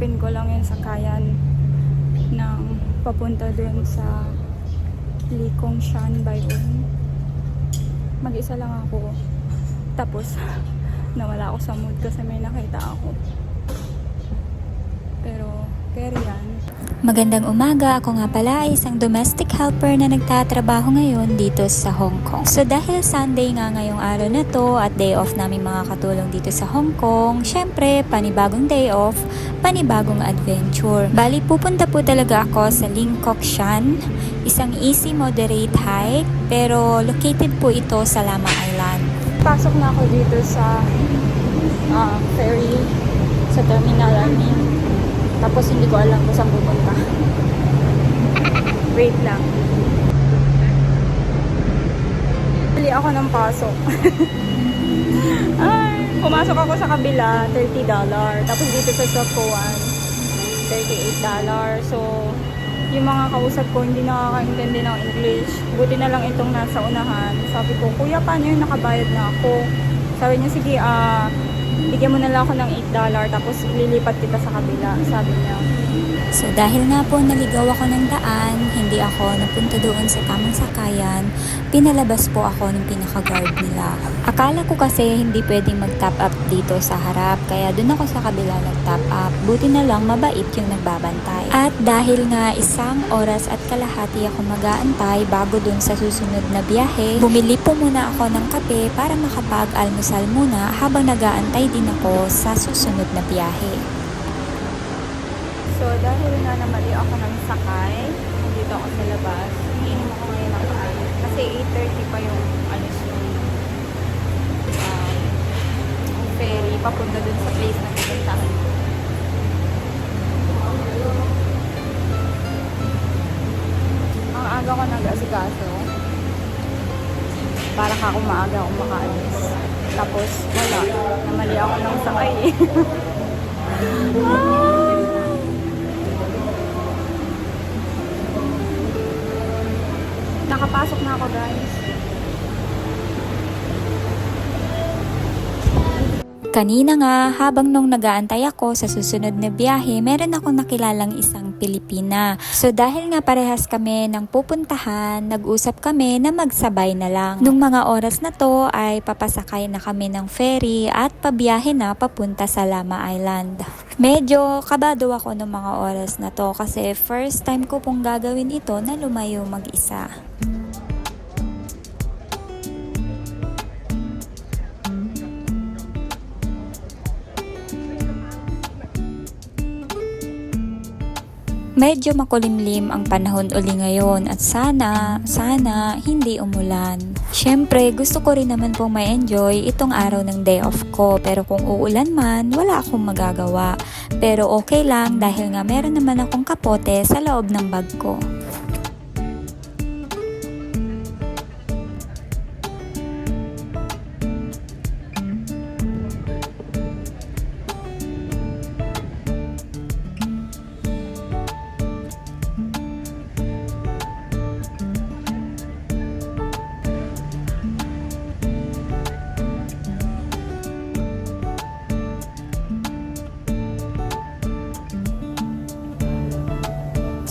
hahanapin ko lang yung sakayan ng papunta dun sa Likong Shan Bayon. Mag-isa lang ako. Tapos, nawala ako sa mood kasi may nakita ako. Pero, carry yan. Magandang umaga, ako nga pala ay isang domestic helper na nagtatrabaho ngayon dito sa Hong Kong. So dahil Sunday nga ngayong araw na to at day off namin mga katulong dito sa Hong Kong, syempre panibagong day off, panibagong adventure. Bali pupunta po talaga ako sa Ling Kok Shan, isang easy moderate hike pero located po ito sa Lamma Island. Pasok na ako dito sa ferry sa terminal namin. Tapos hindi ko alam kung saan pupunta. Wait lang. Bili ako ng pasok. Ay, pumasok ako sa kabila, $30. Tapos dito sa Sokowan, $38. So, yung mga kausap ko hindi nakakaintindi ng English. Buti na lang itong nasa unahan. Sabi ko, kuya, paano yung nakabayad na ako? Sabi niya, sige, bigyan mo na lang ako ng $8 tapos ililipat kita sa kabila, sabi niya. So dahil nga po naligaw ako ng daan, hindi ako napunta doon sa tamang sakayan, pinalabas po ako ng pinaka-guard nila. Akala ko kasi hindi pwedeng mag-top up dito sa harap, kaya doon ako sa kabila nag-top up. Buti na lang mabait yung nagbabantay. At dahil nga 1 oras at kalahati ako mag-aantay bago doon sa susunod na biyahe, bumili po muna ako ng kape para makapag-almusal muna habang nag-aantay din ako sa susunod na biyahe. So, dahil nga namali ako ng sakay, nandito ako sa labas, iniinom ako ngayon ng kape. Kasi 8:30 pa yung ferry papunta dun sa place na pupuntahan ko. Ang aga ko nag-asikaso. Para ka kung maaga akong makaalis. Tapos, wala. Namali ako ng sakay eh. Nakapasok na ako, guys. Kanina nga, habang nung nag-aantay ako sa susunod na biyahe, meron akong nakilalang isang Pilipina. So dahil nga parehas kami ng pupuntahan, nag-usap kami na magsabay na lang. Nung mga oras na to ay papasakay na kami ng ferry at pabiyahe na papunta sa Lamma Island. Medyo kabado ako ng mga oras na to kasi first time ko pong gagawin ito na lumayo mag-isa. Medyo makulimlim ang panahon uli ngayon at sana hindi umulan. Syempre, gusto ko rin naman pong ma-enjoy itong araw ng day off ko. Pero kung uulan man, wala akong magagawa. Pero okay lang dahil nga meron naman akong kapote sa loob ng bag ko.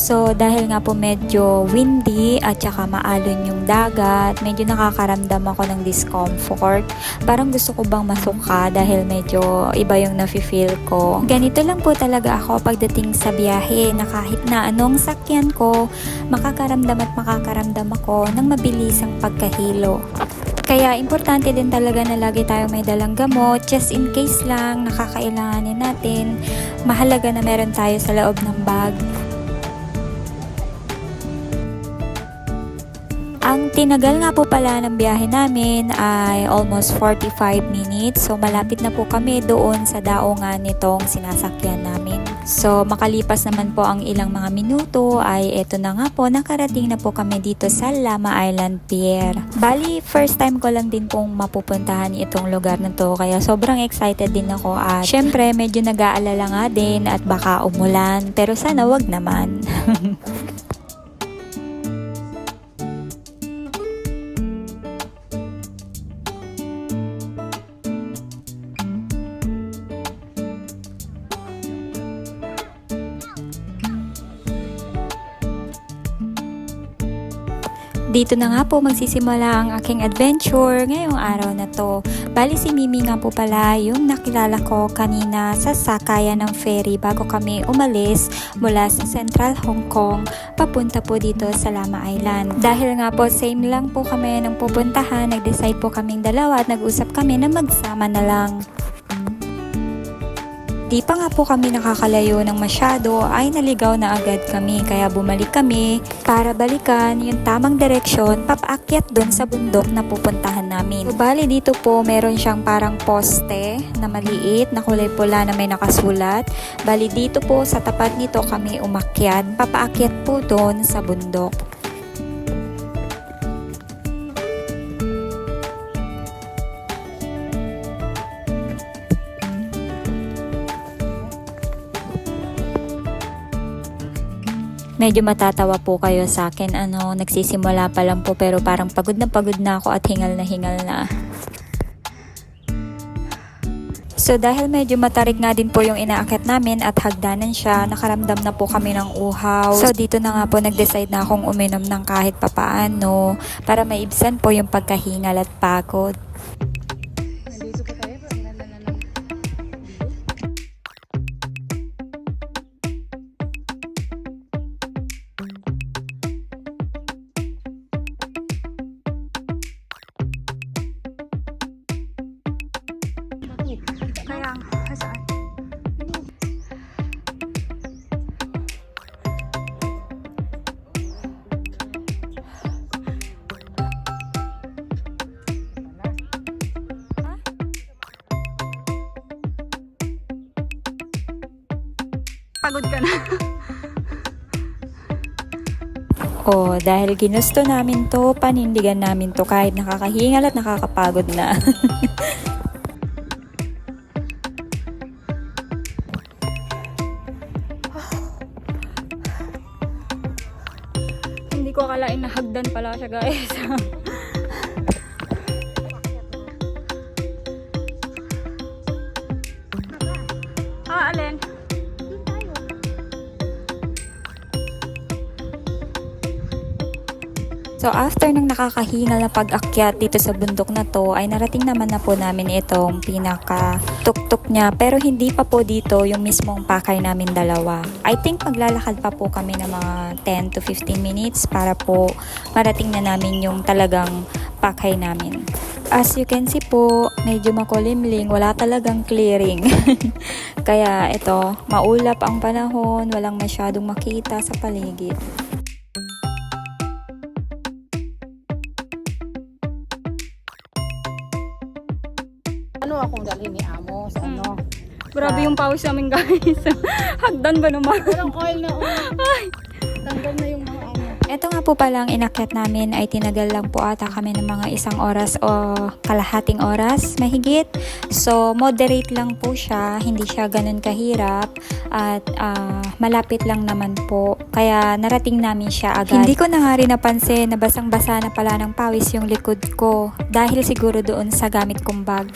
So dahil nga po medyo windy at saka maalon yung dagat, medyo nakakaramdam ako ng discomfort. Parang gusto ko bang masuka dahil medyo iba yung nafe-feel ko. Ganito lang po talaga ako pagdating sa biyahe na kahit na anong sakyan ko, makakaramdam ako ng mabilisang pagkahilo. Kaya importante din talaga na lagi tayo may dalang gamot just in case lang nakakailanganin natin. Mahalaga na meron tayo sa loob ng bag. Ang tinagal nga po pala ng biyahe namin ay almost 45 minutes. So malapit na po kami doon sa daungan nitong sinasakyan namin. So makalipas naman po ang ilang mga minuto ay eto na nga po, nakarating na po kami dito sa Lamma Island Pier. Bali, first time ko lang din pong mapupuntahan itong lugar na to, kaya sobrang excited din ako at syempre medyo nag-aalala nga din at baka umulan, pero sana wag naman. Dito na nga po magsisimula ang aking adventure ngayong araw na to. Bali si Mimi nga po pala yung nakilala ko kanina sa sakayan ng ferry bago kami umalis mula sa Central Hong Kong papunta po dito sa Lama Island. Dahil nga po same lang po kami ng pupuntahan, nag-decide po kaming dalawa at nag-usap kami na magsama na lang. Di pa nga po kami nakakalayo ng masyado ay naligaw na agad kami kaya bumalik kami para balikan yung tamang direksyon papaakyat doon sa bundok na pupuntahan namin. So, bali dito po meron siyang parang poste na maliit na kulay pula na may nakasulat. Bali dito po sa tapat nito kami umakyat, papaakyat po doon sa bundok. Medyo matatawa po kayo sa akin, nagsisimula pa lang po pero parang pagod na ako at hingal na. So dahil medyo matarik nga din po yung inaakyat namin at hagdanan siya, nakaramdam na po kami ng uhaw. So dito na nga po nag-decide na akong uminom ng kahit papaano para maibsan po yung pagkahingal at pagod. Kaya, saan? Pagod ka na. Oh, dahil ginusto namin to, panindigan namin to kahit nakakahingal at nakakapagod na. Hindi ko akalain na hagdan pala siya, guys. Alin? So after ng nakakahingal na pag-akyat dito sa bundok na to ay narating naman na po namin itong pinaka tuktok niya pero hindi pa po dito yung mismong pakay namin dalawa. I think maglalakad pa po kami ng mga 10 to 15 minutes para po marating na namin yung talagang pakay namin. As you can see po, medyo makulimling, wala talagang clearing. Kaya ito, maulap ang panahon, walang masyadong makita sa paligid. Ano akong dalhin ni Amo sa ano? Grabe yung pawis namin, guys. Hagdan ba naman? Walang oil na oil. Tanggal na yung mga ano. Ito nga po palang inakyat namin ay tinagal lang po ata kami ng mga 1 oras o kalahating oras mahigit. So moderate lang po siya, hindi siya ganun kahirap at malapit lang naman po. Kaya narating namin siya agad. Hindi ko na nga rin napansin na basang-basa na pala ng pawis yung likod ko dahil siguro doon sa gamit kong bag.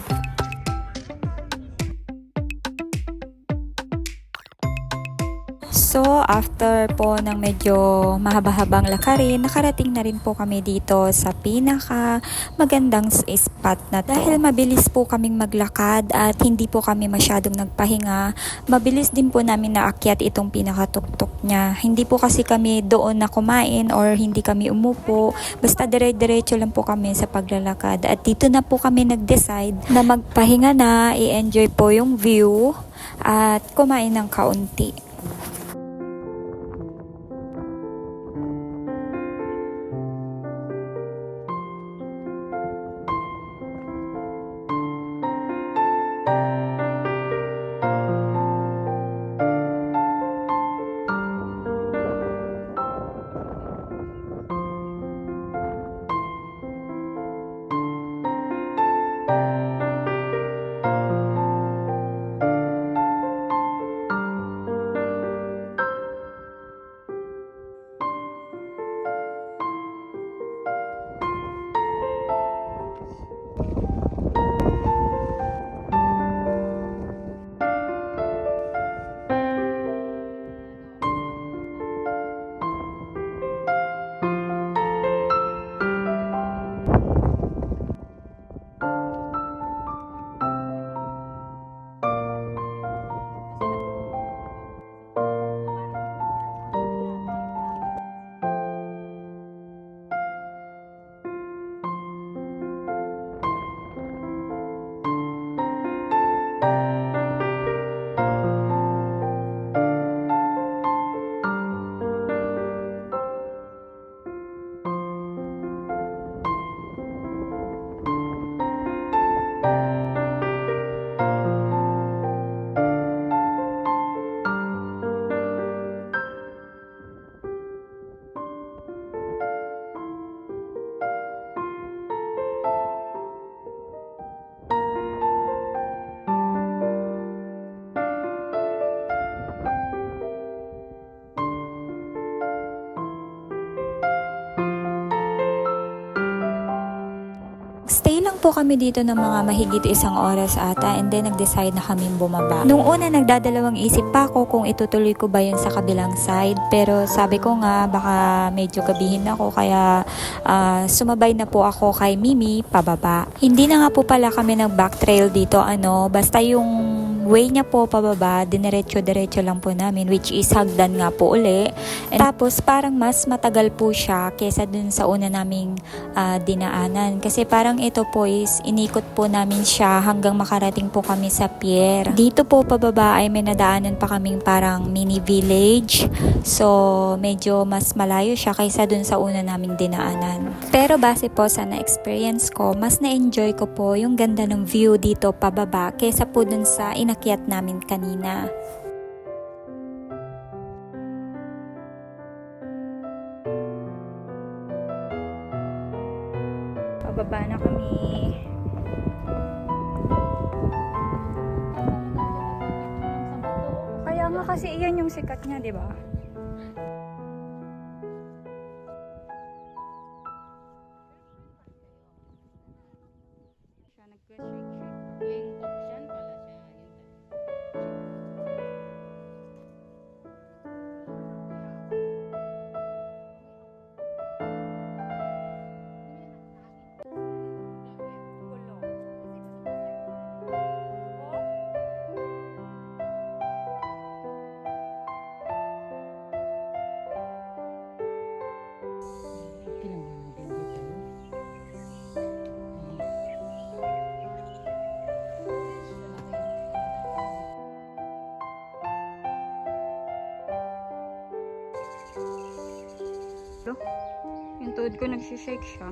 So, after po ng medyo mahaba-habang lakarin, nakarating na rin po kami dito sa pinaka magandang spot na to. Dahil mabilis po kaming maglakad at hindi po kami masyadong nagpahinga, mabilis din po namin naakyat itong pinakatuktok niya. Hindi po kasi kami doon na kumain or hindi kami umupo, basta dire-diretso lang po kami sa paglalakad. At dito na po kami nag-decide na magpahinga na, i-enjoy po yung view at kumain ng kaunti. po kami dito ng mga mahigit 1 oras ata and then nag-decide na kami bumaba. Nung una nagdadalawang isip pa ako kung itutuloy ko ba yun sa kabilang side, pero sabi ko nga baka medyo gabihin ako kaya sumabay na po ako kay Mimi pababa. Hindi na nga po pala kami nag-back trail dito basta yung way niya po pababa, dinerecho-derecho lang po namin, which is hagdan nga po uli. And tapos parang mas matagal po siya kesa dun sa una naming dinaanan. Kasi parang ito po is inikot po namin siya hanggang makarating po kami sa pier. Dito po pababa ay may nadaanan pa kaming parang mini village. So medyo mas malayo siya kaysa dun sa una naming dinaanan. Pero base po sa na-experience ko, mas na-enjoy ko po yung ganda ng view dito pababa kaysa po dun sa inakyat namin kanina. Pababa na kami. Kaya nga kasi iyan yung sikat niya, di ba? Link option pala siya. Yung tuhod ko nagsishake siya.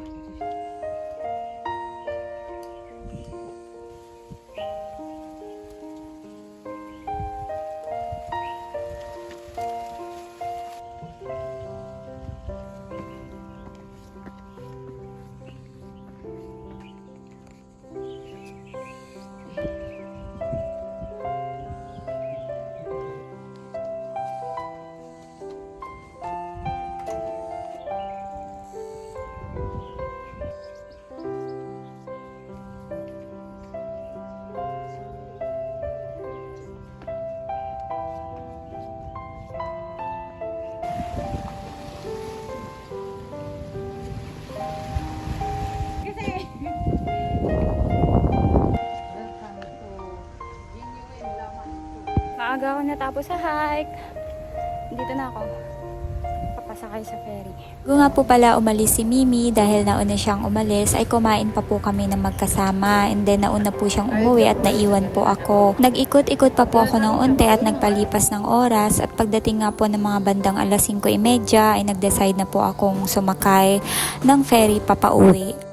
Maaga ako natapos sa hike. Dito na ako. Papasakay sa ferry. Bago nga po pala umalis si Mimi dahil nauna siyang umalis ay kumain pa po kami ng magkasama and then nauna po siyang umuwi at naiwan po ako. Nag-ikot-ikot pa po ako ng unti at nagpalipas ng oras at pagdating nga po ng mga bandang 5:30 ay nag-decide na po akong sumakay ng ferry papauwi.